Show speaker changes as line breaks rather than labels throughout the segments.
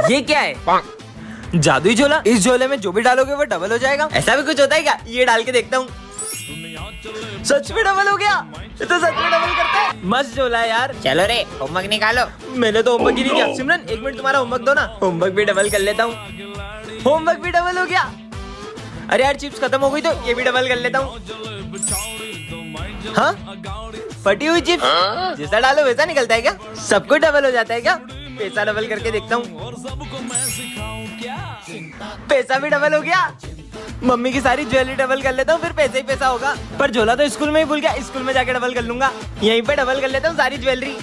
ये क्या है? जादुई झोला। इस झोले में जो भी डालोगे वो डबल हो जाएगा। ऐसा भी कुछ होता है क्या? ये डाल के देखता हूँ। सच में डबल हो गया। ये तो सच में डबल करता है। मस्त झोला है यार।
चलो रे होमवर्क निकालो।
मैंने तो होमवर्क ही नहीं किया। सिमरन 1 मिनट तुम्हारा होमवर्क दो ना। होमवर्क भी डबल कर लेता हूँ। होमवर्क भी डबल हो गया। अरे यार चिप्स खत्म हो गई तो ये भी डबल कर लेता हूँ। हाँ फटी हुई चिप्स जैसा डालो वैसा निकलता है क्या? सब कुछ डबल हो जाता है क्या? पैसा डबल करके देखता हूँ। पैसा भी डबल हो गया। मम्मी की सारी ज्वेलरी डबल कर लेता हूँ, फिर पैसा ही पैसा होगा। पर झोला तो स्कूल में ही भूल गया। स्कूल में जाके डबल कर लूंगा। यहीं पे डबल कर लेता हूँ सारी ज्वेलरी।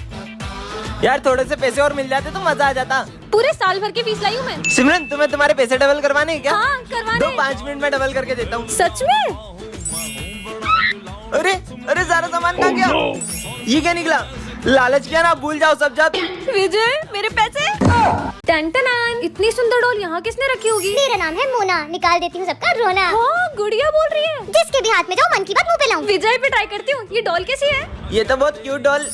यार थोड़े से पैसे और मिल जाते तो मजा आ जाता।
पूरे साल भर की फीस लाई हूँ मैं।
सिमरन तुम्हें तुम्हारे पैसे डबल करवाने हैं क्या?
हाँ करवाने।
दो 5 मिनट में डबल करके देता हूँ।
सच में?
अरे अरे सारा सामान कहाँ गया? ये क्या निकला? लालच किया ना, भूल जाओ सब जात।
विजय मेरे पैसे। टन इतनी सुंदर डॉल यहाँ किसने रखी होगी?
मेरा नाम है मोना, निकाल देती हूँ सबका रोना।
हाँ गुड़िया बोल रही है।
जिसके भी हाथ में जाओ मन की बात मुंह पे लाऊं।
विजय पे ट्राई करती हूँ। ये डॉल कैसी है?
ये तो बहुत क्यूट डॉल।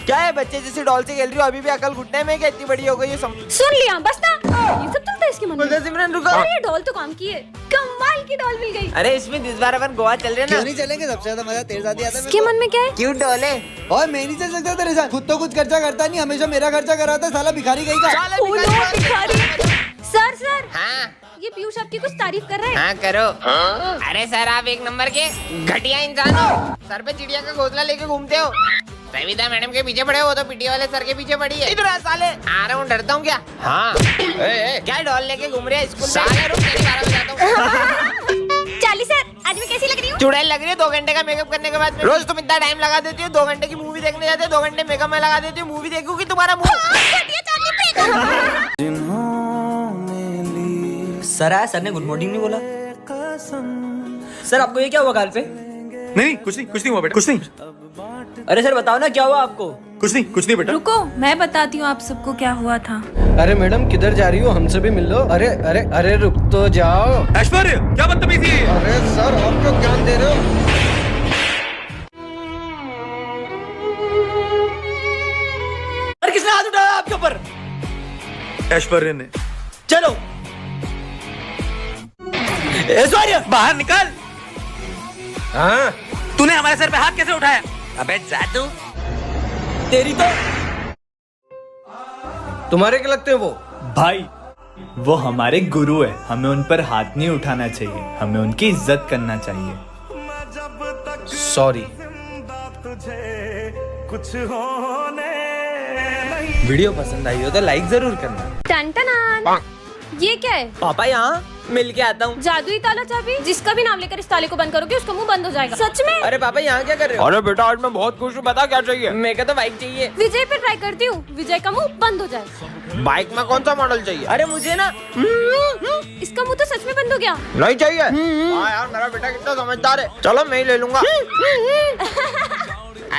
क्या है बच्चे जैसी डॉल से खेल रही हो? अभी भी अकल घुटने में क्या? इतनी बड़ी हो गई है।
सुन लिया बस ना। ये सब चलता है इसके मन में।
सिमरन रुको।
अरे ये डॉल तो काम की है। कमाल की डॉल मिल गई।
अरे इसमें इस बार अपन गोवा चल रहे हैं
क्यों
ना।
नहीं चलेंगे? सबसे ज्यादा मजा तेरे साथ ही आता है।
इसके मन में क्या है?
क्यूट डॉल है।
और मैं नहीं चल सकता तेरे साथ। खुद तो कुछ खर्चा करता नहीं, हमेशा मेरा खर्चा कराता है। साला भिखारी कहीं का।
चल
ओ नो, भिखारी। सर
हाँ
ये पीयूष आपकी कुछ तारीफ कर रहे हैं।
हाँ करो। अरे सर आप 1 नंबर के घटिया इंसान हो। सर पे चिड़िया का घोंसला लेके घूमते हो। सविता मैडम के पीछे पड़े हो तो पीटी वाले सर के पीछे पड़ी है।
इधर आ साले।
आ रहा हूँ, डरता हूँ क्या? हाँ
क्या डॉल लेके घूम रहे हैं स्कूल में?
साले रुक, तेरी 12 बजाता हूँ।
चाली सर आज मैं कैसी लग रही हूँ?
चुड़ैल लग रही है 2 घंटे का मेकअप करने के बाद। रोज तुम इतना टाइम लगा देती हो। 2 घंटे की मूवी देखने जाते हो, 2 घंटे मेकअप में लगा देती हो। मूवी देखूंगी तुम्हारा मुंह।
सर आया, सर ने गुड मॉर्निंग नहीं बोला। सर आपको ये क्या हुआ गाल पे?
नहीं कुछ नहीं हुआ बेटा, कुछ नहीं।
अरे सर बताओ ना क्या हुआ आपको?
कुछ नहीं बेटा।
रुको मैं बताती हूँ आप सबको क्या हुआ था।
अरे मैडम किधर जा रही हो? हमसे भी मिल लो। अरे अरे अरे रुक तो जाओ।
ऐश्वर्य क्या बदतमीजी है?
अरे सर आप क्यों ज्ञान दे रहे हो?
अरे किसने हाथ उठाया आपके ऊपर?
ऐश्वर्य ने।
चलो ऐश्वर्य
बाहर निकल। हाँ तूने हमारे सर पे हाथ कैसे उठाया? अबे जादू।
तेरी तो।
तुम्हारे क्या लगते हैं वो?
भाई वो हमारे गुरु है, हमें उन पर हाथ नहीं उठाना चाहिए, हमें उनकी इज्जत करना चाहिए।
सॉरी।
वीडियो पसंद आई हो तो लाइक जरूर करना।
टन ये क्या है?
पापा यहाँ मिल के आता हूँ।
जादुई ताला चाबी। जिसका भी नाम लेकर इस ताले को बंद करोगे उसका मुंह बंद हो जाएगा। सच में?
अरे पापा यहाँ क्या कर रहे हो?
अरे बेटा आज मैं बहुत खुश हूँ, बता क्या चाहिए?
मेरे को तो बाइक चाहिए।
विजय पे ट्राई करती हूँ, विजय का मुंह बंद हो जाए।
बाइक में कौन सा मॉडल चाहिए?
अरे मुझे ना
इसका मुंह तो सच में बंद हो गया।
नहीं चाहिए। हाँ यार मेरा बेटा कितना समझदार है। चलो मैं ही ले लूंगा।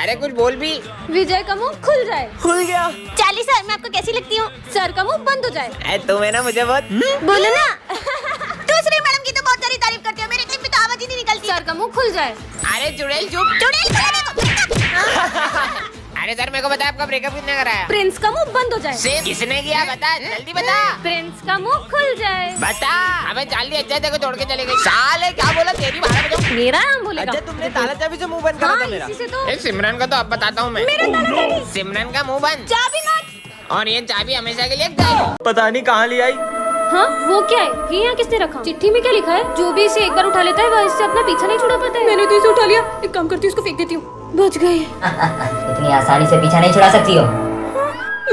अरे कुछ बोल भी।
विजय का मुंह खुल जाए।
खुल गया।
चाली सर मैं आपको कैसी लगती हूँ?
सर का मुंह बंद हो जाए।
तुम्हें ना मुझे बहुत
बोलो ना। दूसरी मैडम की तो बहुत सारी तारीफ करते हो, मेरे क्लिप में तो आवाज ही नहीं निकलती।
सर का मुंह खुल जाए।
अरे चुड़ैल चुप।
चुड़ैल
अरे सर मेरे को बता आपका ब्रेकअप किसने कराया?
प्रिंस का मुंह बंद हो जाए।
सिर्फ किसने किया? बता जल्दी बता।
प्रिंस का मुंह खुल जाए।
बता। अबे चाली अच्छा देखो छोड़ के चले गई। साले क्या बोला? तेरी 12 बजाऊं।
मेरा नाम बोलेगा।
अच्छा तुमने ताला चाबी से मुंह बंद करा था
हाँ
मेरा।
इसी से तो।
सिमरन का तो अब बताता हूँ मैं।
मेरा ताला चाबी।
सिमरन का मुंह बंद
चाबी मत।
और ये चाबी हमेशा के लिए गायब।
पता नहीं कहाँ ले आई।
हाँ वो क्या है? ये यहाँ किसने रखा? चिट्ठी में क्या लिखा है? जो भी इसे एक बार उठा लेता है वह इससे अपना पीछा नहीं छुड़ा पाता है। मैंने तो इसे उठा लिया। एक काम करती हूँ इसको फेंक देती हूँ। बच गई।
इतनी आसानी से पीछा नहीं छुड़ा सकती हो।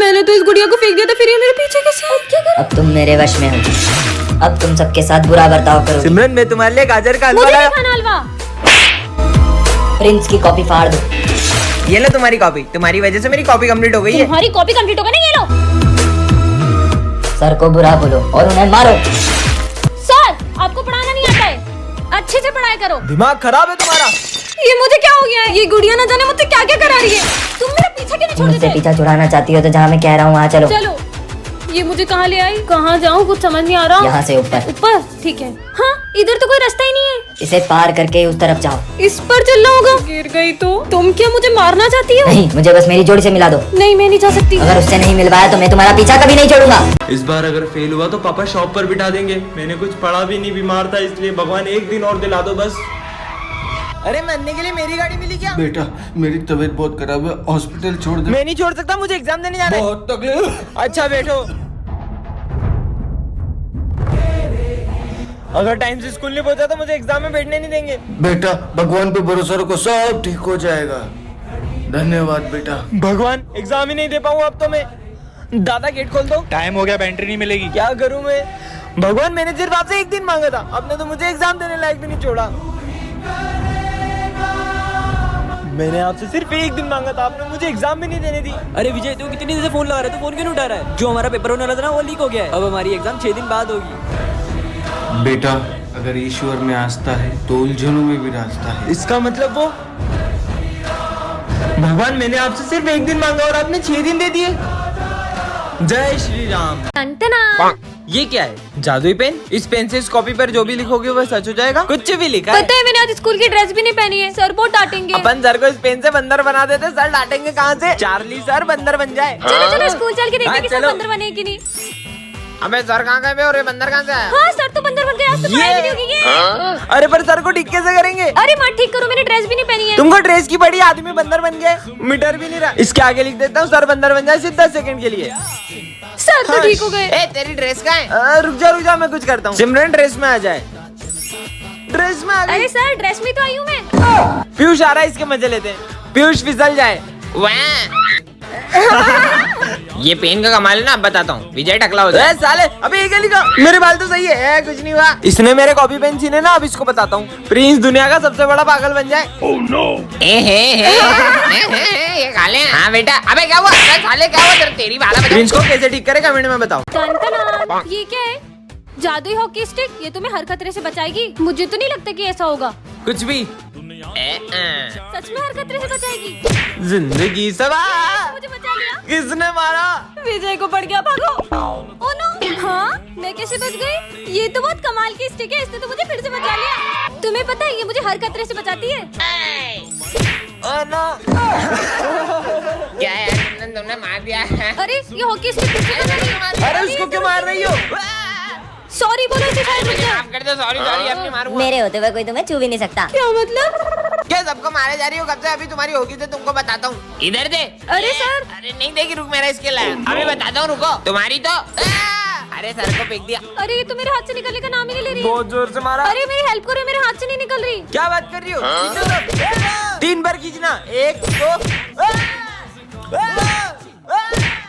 मैंने तो इस गुड़िया को फेंक दिया था, फिर ये मेरे पीछे कैसे? अब क्या करूं?
अब तुम मेरे वश में हो। अब तुम सबके साथ बुरा बर्ताव करो।
सिमरन मैं तुम्हारे लिए गाजर का हलवा
मुझे
लाया।
नहीं खाना हलवा।
प्रिंस की कॉपी फाड़ दो।
ये लो तुम्हारी कॉपी। तुम्हारी वजह से मेरी कॉपी कंप्लीट हो गई है।
तुम्हारी कॉपी कंप्लीट हो गई ना? ये लो।
सर को बुरा बोलो और उन्हें मारो।
सर आपको पढ़ाना नहीं आता है, अच्छे से पढ़ाई करो।
दिमाग खराब है तुम्हारा।
ये मुझे क्या हो गया है? ये गुड़िया ना जाने मुझसे क्या क्या करा रही है। तुम मेरा पीछा क्यों नहीं छोड़
मुझसे
देते?
पीछा छुड़ाना चाहती हो तो जहाँ मैं कह रहा हूँ वहाँ चलो।
चलो। ये मुझे कहाँ ले आई? कहाँ जाऊँ कुछ समझ नहीं आ रहा।
यहाँ से ऊपर।
ऊपर? ठीक है। हाँ इधर तो कोई रास्ता ही नहीं है।
इसे पार करके उस तरफ जाओ।
इस पर चलना होगा। गिर गई तो तुम क्या मुझे मारना चाहती हो?
नहीं, मुझे बस मेरी जोड़ी से मिला दो।
नहीं, मैं नहीं जा सकती।
अगर उससे नहीं मिल पाया तो मैं तुम्हारा पीछा कभी नहीं छोड़ूंगा।
इस बार अगर फेल हुआ तो पापा शॉप पर बिठा देंगे। मैंने कुछ पढ़ा भी नहीं, बीमार था, इसलिए भगवान एक दिन और दिला दो बस। अरे मरने के लिए मेरी गाड़ी मिली क्या?
बेटा मेरी तबीयत बहुत खराब है, हॉस्पिटल छोड़ दे।
मैं नहीं छोड़ सकता, मुझे एग्जाम देने जाना है।
बहुत तकलीफ।
अच्छा बैठो। अगर टाइम से स्कूल नहीं पहुंचा तो मुझे एग्जाम में बैठने नहीं देंगे।
बेटा भगवान पे भरोसा रखो, सब ठीक हो जाएगा। धन्यवाद बेटा।
भगवान, एग्जाम ही नहीं दे पाऊँ अब तो मैं। दादा गेट खोल दो।
टाइम हो गया, एंट्री नहीं मिलेगी।
क्या करूँ मैं? भगवान, मैंने सिर्फ आपसे एक दिन मांगा था, आपने तो मुझे एग्जाम देने लायक भी नहीं छोड़ा। मैंने आपसे सिर्फ एक दिन मांगा था, आपने मुझे एग्जाम भी नहीं देने दी।
अरे विजय, तू कितनी देर से फोन लगा रहा है? तू फोन क्यों नहीं उठा रहा है? जो हमारा पेपर होने वाला था ना, वो लीक हो गया है। अब हमारी एग्जाम 6 दिन बाद होगी।
बेटा अगर ईश्वर में आस्था है तो उलझनों में भी रास्ता है।
इसका मतलब वो भगवान, मैंने आपसे सिर्फ एक दिन मांगा और आपने 6 दिन दे दिए। जय श्री राम।
टंटना।
ये क्या है? जादुई पेन? इस पेन से इस कॉपी पर जो भी लिखोगे वह सच हो जाएगा? कुछ भी लिखा है?
पता है, मैंने आज स्कूल की ड्रेस भी नहीं पहनी है। सर बहुत डांटेंगे।
अपन सर को इस पेन से बंदर बना देते, सर डांटेंगे कहाँ से? चार्ली सर बंदर बन जाए।
चलो चलो स्कूल चल के देखते हैं कि सर
चलो।
बंदर बने कि नहीं।
अबे सर कहाँ गए बे और ये बंदर कहाँ से आया?
हाँ, सर तो बंदर बन गए। आज तो पढ़ाई भी नहीं होगी ये।
अरे पर सर को ठीक कैसे करेंगे?
अरे माँ ठीक करो, मैंने ड्रेस भी नहीं पहनी है।
तुमको ड्रेस की बड़ी, आदमी बंदर बन गए, मीटर भी नहीं रहा। इसके आगे लिख देता हूँ, सर बंदर बन जाए सिर्फ 10 सेकंड के लिए।
सर तो ठीक हो गए।
ए तेरी ड्रेस कहाँ है?
रुक जा, मैं कुछ करता हूँ। सिमरन ड्रेस में आ जाए। ड्रेस में आ गई।
अरे सर, ड्रेस में तो आई हूँ मैं।
पीयूष आ रहा है, इसके मजे लेते हैं। पीयूष फिसल जाए।
ये पेन का कमाल है ना, अब बताता हूँ। विजय टकला हो जाए।
साले, अबे ये क्या लिखा? मेरे बाल तो सही है, कुछ नहीं हुआ। इसने मेरे कॉपी पेन छीने ना, अब इसको बताता हूँ। प्रिंस दुनिया का सबसे बड़ा पागल बन जाए।
ये काले हैं। हाँ बेटा। अबे क्या हुआ? अबे साले क्या हुआ? तेरी बाला बजा।
प्रिंस को कैसे ठीक करे कमेंट में बताओ।
टंटना। ये क्या है? जादुई हॉकी स्टिक? ये तुम्हें हर खतरे से बचाएगी? मुझे तो नहीं लगता कि ऐसा होगा।
कुछ भी।
सच में हर खतरे से बचाएगी?
जिंदगी सवार।
मुझे बचा लिया।
किसने मारा?
विजय को पड़ गया, भागो। Oh no. हाँ, मैं कैसे बच गई? ये तो बहुत कमाल की स्टिक है, इसने तो मुझे फिर से बचा लिया। तुम्हें पता है, ये मुझे हर खतरे से बचाती है।
Oh no.
क्या है? तुमने मार दिया है।
अरे ये हॉकी स्टिक फिर से बचा रही है।
अरे उसको क्यों मार रही हो?
सॉरी बोलो इसे, शायद रुक जाए।
माफ कर दो। सॉरी अपनी मारूंगा।
मेरे होते हुए कोई तुम्हें छू भी नहीं सकता।
क्या मतलब?
क्या सबको मारे जा रही हो कब से? अभी तुम्हारी होगी तो तुमको बताता हूँ। इधर दे।
अरे सर।
अरे नहीं देगी, रुक, मेरा इसके लाया। अभी बताता हूँ, रुको। तुम्हारी तो अरे सर को फेंक दिया।
अरे ये तो मेरे हाथ से निकलने का नाम ही नहीं ले रही है।
बहुत जोर से मारा।
अरे मेरी हेल्प करो, मेरे हाथ से नहीं निकल रही।
क्या बात कर रही हो? 3 बार खींचना। 1 2।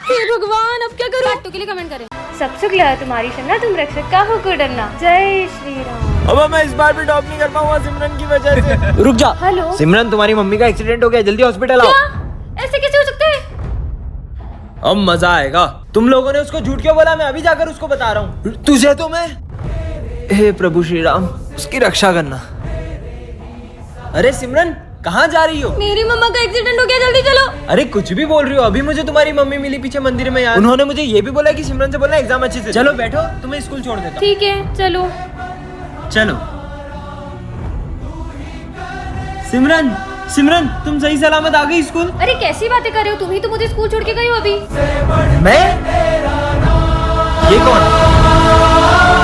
हे भगवान, अब क्या करूं? पार्ट 2 के लिए कमेंट करें। सब सुख लिया तुम्हारी शन्ना, तुम रक्षक का हो को डरना। जय श्री राम।
अब मैं इस बार भी टॉप नहीं कर पाऊंगा सिमरन की वजह से। रुक जा।
हेलो
सिमरन, तुम्हारी मम्मी का एक्सीडेंट हो गया, जल्दी हॉस्पिटल आओ।
क्या? ऐसे कैसे हो सकते है?
अब मजा आएगा। तुम लोगों ने उसको झूठ क्यों बोला? मैं अभी जाकर उसको बता रहा हूँ। तुझे तो मैं, हे प्रभु श्री राम, उसकी रक्षा करना। अरे सिमरन, कहाँ जा रही हो?
मेरी मम्मा का एक्सीडेंट हो गया, जल्दी चलो।
अरे कुछ भी बोल रही हो? अभी मुझे तुम्हारी मम्मी मिली पीछे मंदिर में यार। उन्होंने मुझे ये भी बोला कि सिमरन से बोलना एग्जाम अच्छे से। चलो बैठो, तुम्हें स्कूल छोड़ देता हूँ।
ठीक है, चलो।
चलो। सिमरन, सिमरन, तुम सही सलामत आ गई स्कूल?
अरे कैसी बातें कर रहे हो? तुम ही तो मुझे स्कूल छोड़ के गई हो अभी।
मैं? ये कौन?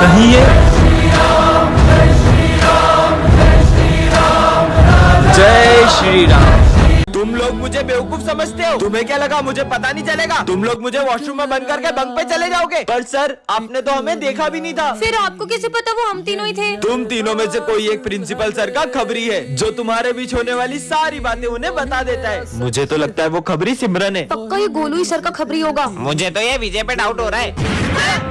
कहीं ये? जय श्री राम। तुम लोग मुझे बेवकूफ समझते हो? तुम्हें क्या लगा मुझे पता नहीं चलेगा? तुम लोग मुझे वॉशरूम में बंद करके बंक पे चले जाओगे? पर सर, आपने तो हमें देखा भी नहीं था।
फिर आपको कैसे पता वो हम तीनों ही थे?
तुम तीनों में से कोई एक प्रिंसिपल सर का खबरी है, जो तुम्हारे बीच होने वाली सारी बातें उन्हें बता देता है। मुझे तो लगता है वो खबरी सिमरन है।
पक्का ये गोलू ही सर का खबरी होगा।
मुझे तो ये विजय पे डाउट हो रहा है।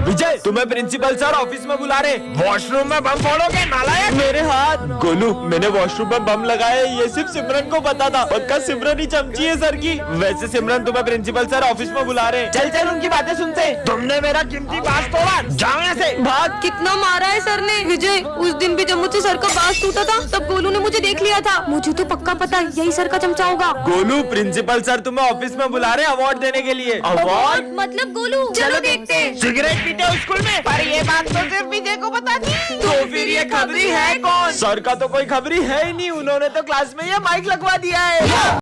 विजय, तुम्हें प्रिंसिपल सर ऑफिस में बुला रहे। वॉशरूम में बम फोड़ोगे नालायक? मेरे हाथ। गोलू, मैंने वॉशरूम में बम लगाया, ये सिर्फ सिमरन को पता था। पक्का सिमरन सिमरन ही चमची है सर की। वैसे सिमरन तुम्हें प्रिंसिपल सर ऑफिस में बुला रहे हैं। चल चल उनकी बातें सुनते। तुमने मेरा कीमती बांस तोड़ा, जाओ यहाँ से, भाग।
कितना मारा है सर ने विजय। उस दिन भी जब मुझसे सर का बांस टूटा था तब गोलू ने मुझे देख लिया था। मुझे तो पक्का पता यही सर का चमचा होगा।
गोलू, प्रिंसिपल सर तुम्हें ऑफिस में बुला रहे हैं अवार्ड देने के लिए। अवार्ड
मतलब गोलू, चलो देखते हैं।
सिगरेट पीते हो स्कूल में?
पर ये बात तो सिर्फ विजय को पता थी।
तो फिर ये खबरी है कौन? सर का तो कोई खबरी है ही नहीं, उन्होंने तो क्लास में ये माइक लगवा दिया है।